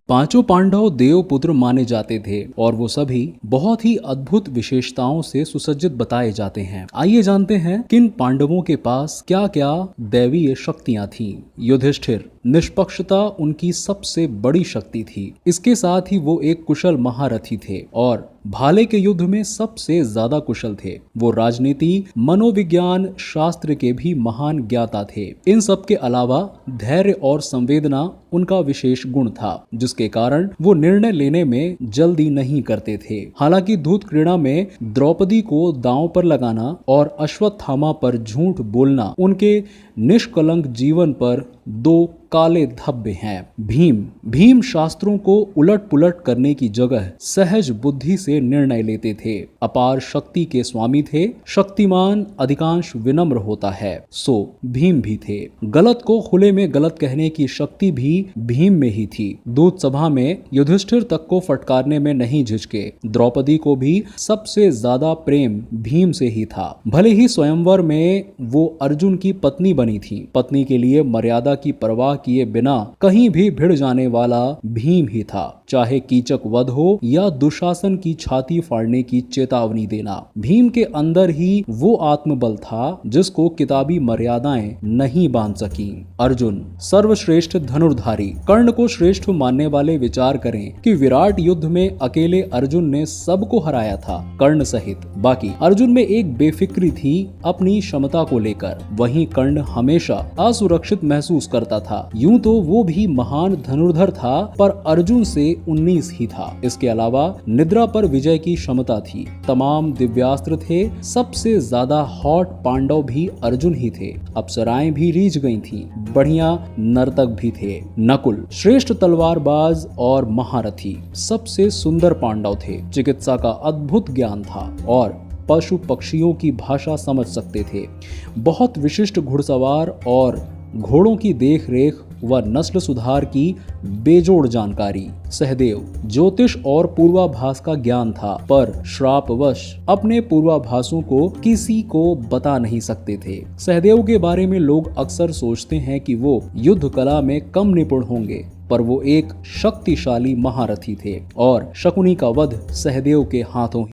पांचों पांडव देवपुत्र माने जाते थे और वो सभी बहुत ही अद्भुत विशेषताओं से सुसज्जित बताए जाते हैं। आइए जानते हैं किन पांडवों के पास क्या क्या दैवीय शक्तियां थीं। युधिष्ठिर, निष्पक्षता उनकी सबसे बड़ी शक्ति थी। इसके साथ ही वो एक कुशल महारथी थे और भाले के युद्ध में सबसे ज्यादा कुशल थे। वो राजनीति, मनोविज्ञान, शास्त्र के भी महान ज्ञाता थे। इन सब के अलावा धैर्य और संवेदना उनका विशेष गुण था, जिसके कारण वो निर्णय लेने में जल्दी नहीं करते थे। हालांकि धूत क्रीड़ा में द्रौपदी को दांव पर लगाना और अश्वत्थामा पर झूठ बोलना उनके निष्कलंक जीवन पर दो काले धब्बे हैं। भीम शास्त्रों को उलट पुलट करने की जगह सहज बुद्धि से निर्णय लेते थे। अपार शक्ति के स्वामी थे। शक्तिमान अधिकांश विनम्र होता है, सो भीम भी थे। गलत को खुले में गलत कहने की शक्ति भी भीम में ही थी। दूत सभा में युधिष्ठिर तक को फटकारने में नहीं झिझके। द्रौपदी को भी सबसे ज्यादा प्रेम भीम से ही था। भले ही स्वयंवर में वो अर्जुन की पत्नी बनी थी, पत्नी के लिए मर्यादा की परवाह किए बिना कहीं भी भिड़ जाने वाला भीम ही था। चाहे कीचक वध हो या दुशासन की छाती फाड़ने की चेतावनी देना, भीम के अंदर ही वो आत्मबल था जिसको किताबी मर्यादाएं नहीं बांध सकी। अर्जुन सर्वश्रेष्ठ धनुर्धारी। कर्ण को श्रेष्ठ मानने वाले विचार करें कि विराट युद्ध में अकेले अर्जुन ने सबको हराया था, कर्ण सहित। बाकी अर्जुन में एक बेफिक्री थी अपनी क्षमता को लेकर। वहीं कर्ण हमेशा असुरक्षित महसूस करता था। यूं तो वो भी महान धनुर्धर था, पर अर्जुन से 19 ही था। इसके अलावा निद्रा पर विजय की क्षमता थी। तमाम दिव्यास्त्र थे। सबसे ज्यादा हॉट पांडव भी अर्जुन ही थे। अप्सराएं भी रीझ गई थी। बढ़िया नर्तक भी थे। नकुल श्रेष्ठ तलवारबाज और महारथी। सबसे सुंदर पांडव थे। चिकित्सा का अद्भुत ज्ञान था और पशु पक्षियों की भाषा समझ सकते थे। बहुत विशिष्ट घुड़सवार और घोड़ों की देख रेख व नस्ल सुधार की बेजोड़ जानकारी। सहदेव ज्योतिष और पूर्वाभास का ज्ञान था, पर श्रापवश अपने पूर्वाभासों को किसी को बता नहीं सकते थे। सहदेव के बारे में लोग अक्सर सोचते हैं कि वो युद्ध कला में कम निपुण होंगे, पर वो एक शक्तिशाली महारथी थे और शकुनी का वध सहदेव के हाथों